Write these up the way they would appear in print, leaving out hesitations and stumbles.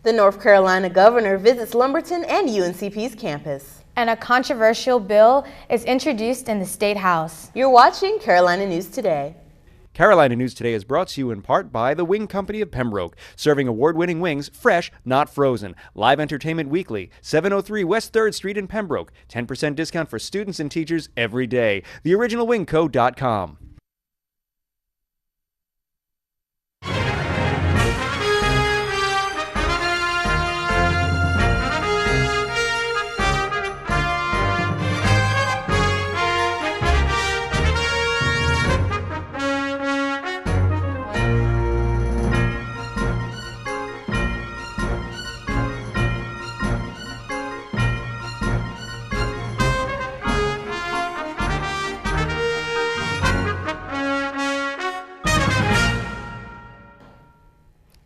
The North Carolina governor visits Lumberton and UNCP's campus. And a controversial bill is introduced in the State House. You're watching Carolina News Today. Carolina News Today is brought to you in part by the Wing Company of Pembroke, serving award-winning wings fresh, not frozen. Live entertainment weekly, 703 West 3rd Street in Pembroke. 10% discount for students and teachers every day. TheOriginalWingCo.com.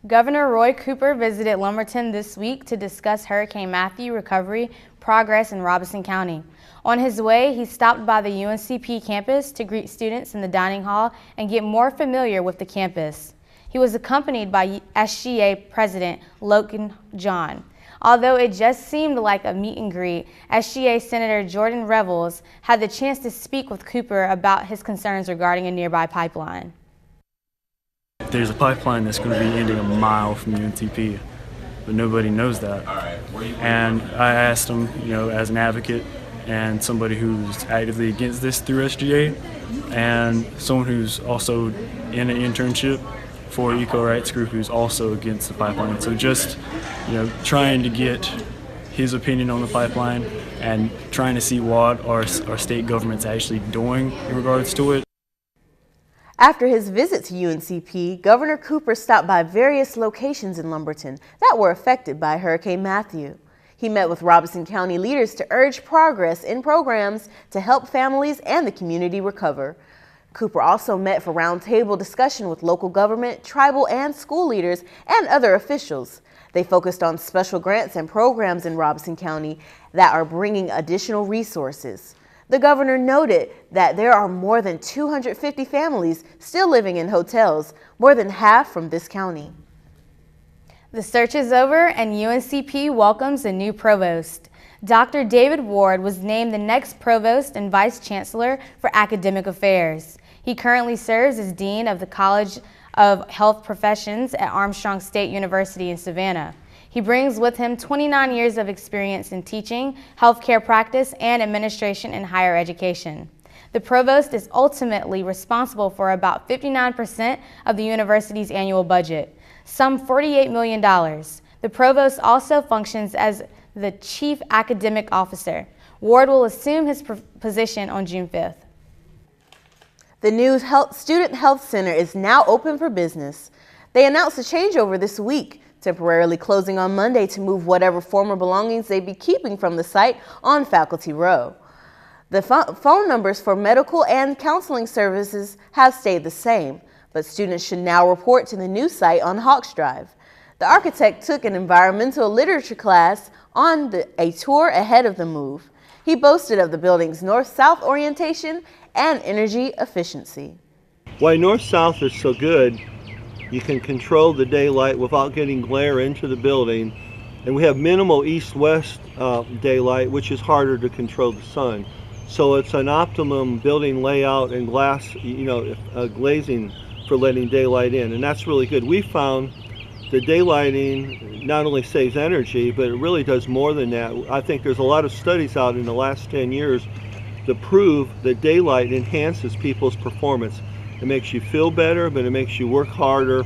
Governor Roy Cooper visited Lumberton this week to discuss Hurricane Matthew recovery progress in Robeson County. On his way, he stopped by the UNCP campus to greet students in the dining hall and get more familiar with the campus. He was accompanied by SGA President Logan John. Although it just seemed like a meet and greet, SGA Senator Jordan Revels had the chance to speak with Cooper about his concerns regarding a nearby pipeline. There's a pipeline that's going to be ending a mile from UNCP, but nobody knows that. And I asked him, as an advocate and somebody who's actively against this through SGA, and someone who's also in an internship for Eco Rights Group who's also against the pipeline. So just, trying to get his opinion on the pipeline and trying to see what our state government's actually doing in regards to it. After his visit to UNCP, Governor Cooper stopped by various locations in Lumberton that were affected by Hurricane Matthew. He met with Robeson County leaders to urge progress in programs to help families and the community recover. Cooper also met for roundtable discussion with local government, tribal and school leaders, and other officials. They focused on special grants and programs in Robeson County that are bringing additional resources. The governor noted that there are more than 250 families still living in hotels, more than half from this county. The search is over and UNCP welcomes a new provost. Dr. David Ward was named the next provost and vice chancellor for academic affairs. He currently serves as dean of the College of Health Professions at Armstrong State University in Savannah. He brings with him 29 years of experience in teaching, healthcare practice, and administration in higher education. The provost is ultimately responsible for about 59% of the university's annual budget, some $48 million. The provost also functions as the chief academic officer. Ward will assume his position on June 5th. The new Student Health Center is now open for business. They announced a changeover this week, temporarily closing on Monday to move whatever former belongings they'd be keeping from the site on Faculty Row. The phone numbers for medical and counseling services have stayed the same, but students should now report to the new site on Hawks Drive. The architect took an environmental literature class on a tour ahead of the move. He boasted of the building's north-south orientation and energy efficiency. Why north-south is so good, you can control the daylight without getting glare into the building, and we have minimal east-west daylight, which is harder to control the sun. So it's an optimum building layout and glass, glazing for letting daylight in, and that's really good. We found the daylighting not only saves energy, but it really does more than that. I think there's a lot of studies out in the last 10 years that prove that daylight enhances people's performance. It makes you feel better, but it makes you work harder.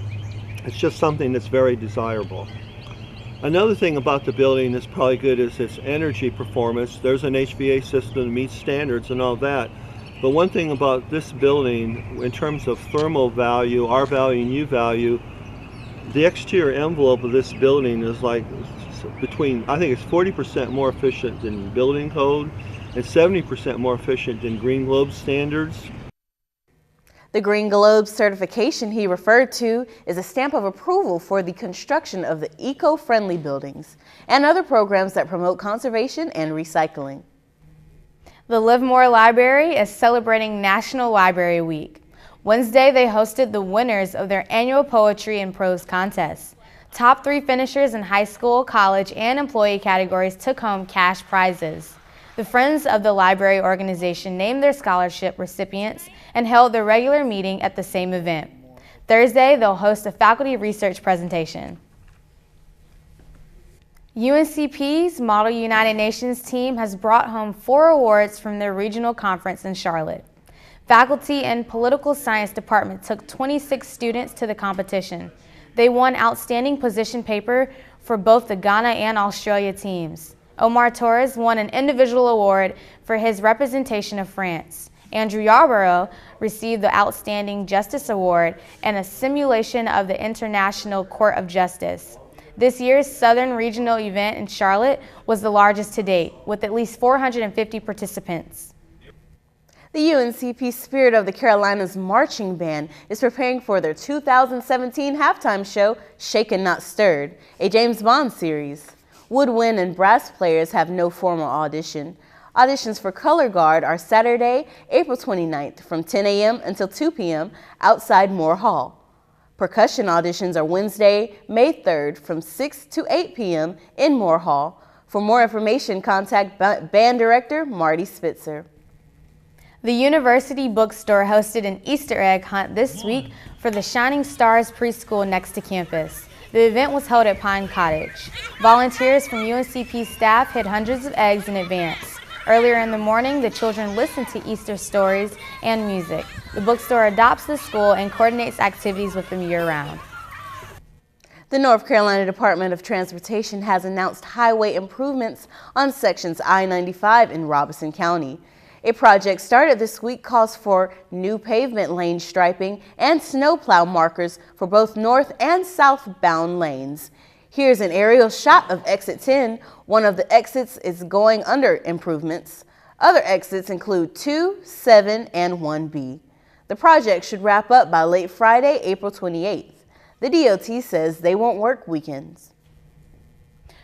It's just something that's very desirable. Another thing about the building that's probably good is its energy performance. There's an HVAC system that meets standards and all that. But one thing about this building, in terms of thermal value, R value and U value, the exterior envelope of this building is like I think it's 40% more efficient than building code and 70% more efficient than Green Globe standards. The Green Globe certification he referred to is a stamp of approval for the construction of the eco-friendly buildings and other programs that promote conservation and recycling. The Livermore Library is celebrating National Library Week. Wednesday, they hosted the winners of their annual poetry and prose contest. Top 3 finishers in high school, college, and employee categories took home cash prizes. The Friends of the Library organization named their scholarship recipients and held their regular meeting at the same event. Thursday, they'll host a faculty research presentation. UNCP's Model United Nations team has brought home 4 awards from their regional conference in Charlotte. Faculty and Political Science Department took 26 students to the competition. They won Outstanding Position Paper for both the Ghana and Australia teams. Omar Torres won an individual award for his representation of France. Andrew Yarborough received the Outstanding Justice Award and a simulation of the International Court of Justice. This year's Southern Regional event in Charlotte was the largest to date, with at least 450 participants. The UNCP Spirit of the Carolinas Marching Band is preparing for their 2017 halftime show, Shaken Not Stirred, a James Bond series. Woodwind and brass players have no formal audition. Auditions for Color Guard are Saturday, April 29th from 10 a.m. until 2 p.m. outside Moore Hall. Percussion auditions are Wednesday, May 3rd from 6 to 8 p.m. in Moore Hall. For more information, contact band director Marty Spitzer. The University Bookstore hosted an Easter egg hunt this week for the Shining Stars preschool next to campus. The event was held at Pine Cottage. Volunteers from UNCP staff hid hundreds of eggs in advance. Earlier in the morning, the children listened to Easter stories and music. The bookstore adopts the school and coordinates activities with them year-round. The North Carolina Department of Transportation has announced highway improvements on sections I-95 in Robeson County. A project started this week calls for new pavement lane striping and snowplow markers for both north and southbound lanes. Here's an aerial shot of exit 10. One of the exits is going under improvements. Other exits include 2, 7, and 1B. The project should wrap up by late Friday, April 28th. The DOT says they won't work weekends.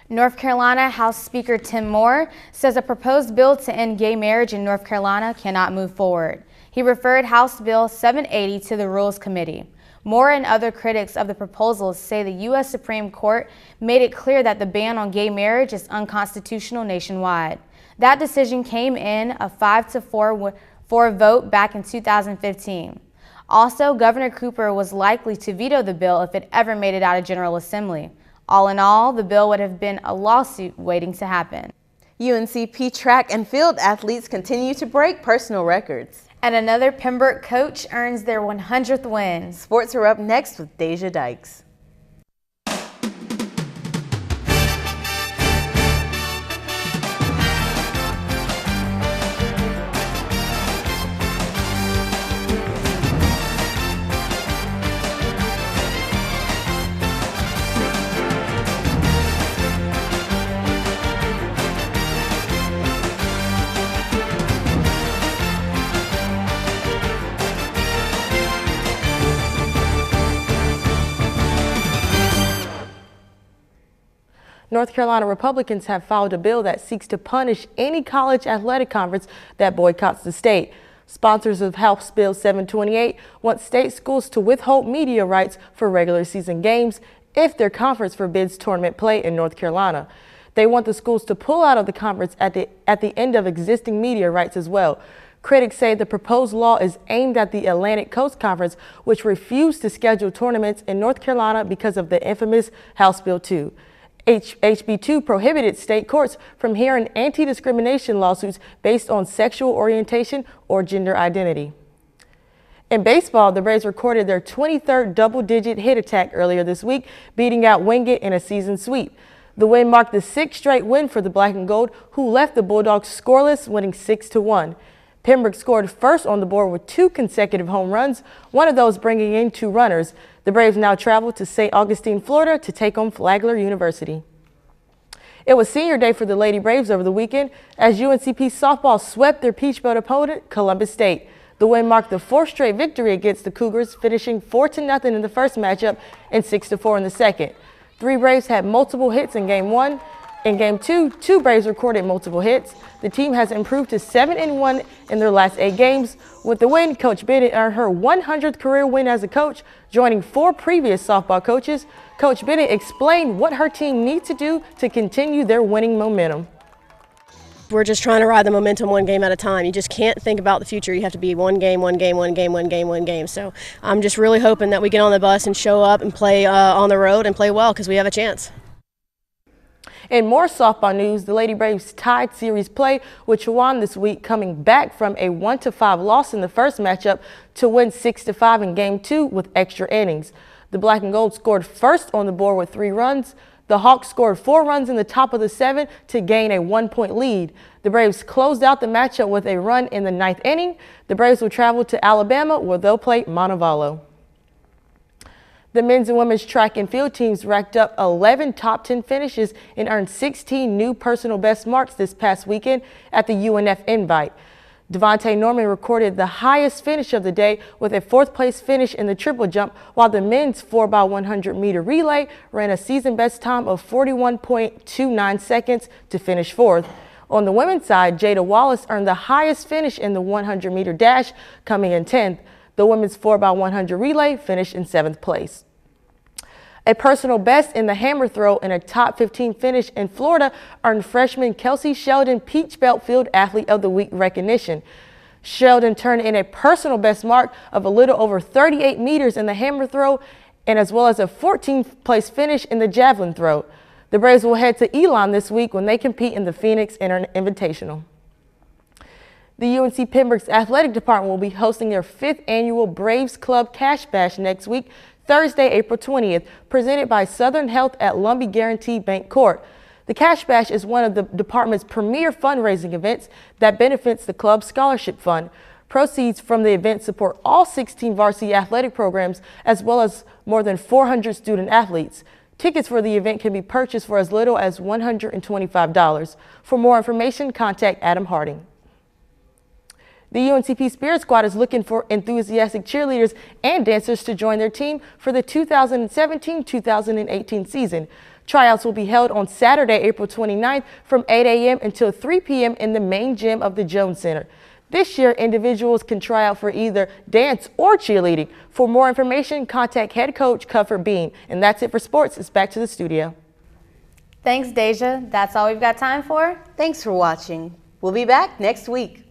North Carolina House Speaker Tim Moore says a proposed bill to end gay marriage in North Carolina cannot move forward. He referred House Bill 780 to the Rules Committee. Moore and other critics of the proposal say the U.S. Supreme Court made it clear that the ban on gay marriage is unconstitutional nationwide. That decision came in a 5-4 vote back in 2015. Also, Governor Cooper was likely to veto the bill if it ever made it out of General Assembly. All in all, the bill would have been a lawsuit waiting to happen. UNCP track and field athletes continue to break personal records. And another Pembroke coach earns their 100th win. Sports are up next with Deja Dykes. North Carolina Republicans have filed a bill that seeks to punish any college athletic conference that boycotts the state. Sponsors of House Bill 728 want state schools to withhold media rights for regular season games if their conference forbids tournament play in North Carolina. They want the schools to pull out of the conference at the end of existing media rights as well. Critics say the proposed law is aimed at the Atlantic Coast Conference, which refused to schedule tournaments in North Carolina because of the infamous House Bill 2. HB 2 prohibited state courts from hearing anti-discrimination lawsuits based on sexual orientation or gender identity. In baseball, the Braves recorded their 23rd double-digit hit attack earlier this week, beating out Wingate in a season sweep. The win marked the 6th straight win for the Black and Gold, who left the Bulldogs scoreless, winning 6-1. Pembroke scored first on the board with 2 consecutive home runs, one of those bringing in 2 runners. The Braves now travel to St. Augustine, Florida to take on Flagler University. It was senior day for the Lady Braves over the weekend as UNCP softball swept their Peach Belt opponent, Columbus State. The win marked the 4th straight victory against the Cougars, finishing 4-0 in the first matchup and 6-4 in the second. 3 Braves had multiple hits in Game 1. In Game 2, 2 Braves recorded multiple hits. The team has improved to 7-1 in their last 8 games. With the win, Coach Bennett earned her 100th career win as a coach, joining 4 previous softball coaches. Coach Bennett explained what her team needs to do to continue their winning momentum. We're just trying to ride the momentum one game at a time. You just can't think about the future. You have to be one game. So I'm just really hoping that we get on the bus and show up and play on the road and play well because we have a chance. In more softball news, the Lady Braves tied series play with Chowan this week, coming back from a 1-5 loss in the first matchup to win 6-5 in Game 2 with extra innings. The Black and Gold scored first on the board with 3 runs. The Hawks scored 4 runs in the top of the 7th to gain a 1-point lead. The Braves closed out the matchup with a run in the 9th inning. The Braves will travel to Alabama, where they'll play Montevallo. The men's and women's track and field teams racked up 11 top 10 finishes and earned 16 new personal best marks this past weekend at the UNF Invite. Devontae Norman recorded the highest finish of the day with a 4th place finish in the triple jump, while the men's 4x100 meter relay ran a season best time of 41.29 seconds to finish 4th. On the women's side, Jada Wallace earned the highest finish in the 100 meter dash, coming in 10th. The women's 4x100 relay finished in 7th place. A personal best in the hammer throw and a top 15 finish in Florida earned freshman Kelsey Sheldon Peach Belt Field Athlete of the Week recognition. Sheldon turned in a personal best mark of a little over 38 meters in the hammer throw, and as well as a 14th place finish in the javelin throw. The Braves will head to Elon this week when they compete in the Phoenix Invitational. The UNC-Pembroke's athletic department will be hosting their 5th annual Braves Club Cash Bash next week, Thursday, April 20th, presented by Southern Health at Lumbee Guarantee Bank Court. The Cash Bash is one of the department's premier fundraising events that benefits the club's scholarship fund. Proceeds from the event support all 16 varsity athletic programs, as well as more than 400 student athletes. Tickets for the event can be purchased for as little as $125. For more information, contact Adam Harding. The UNCP Spirit Squad is looking for enthusiastic cheerleaders and dancers to join their team for the 2017-2018 season. Tryouts will be held on Saturday, April 29th from 8 a.m. until 3 p.m. in the main gym of the Jones Center. This year, individuals can try out for either dance or cheerleading. For more information, contact head coach Cuthbert Bean. And that's it for sports. It's back to the studio. Thanks, Deja. That's all we've got time for. Thanks for watching. We'll be back next week.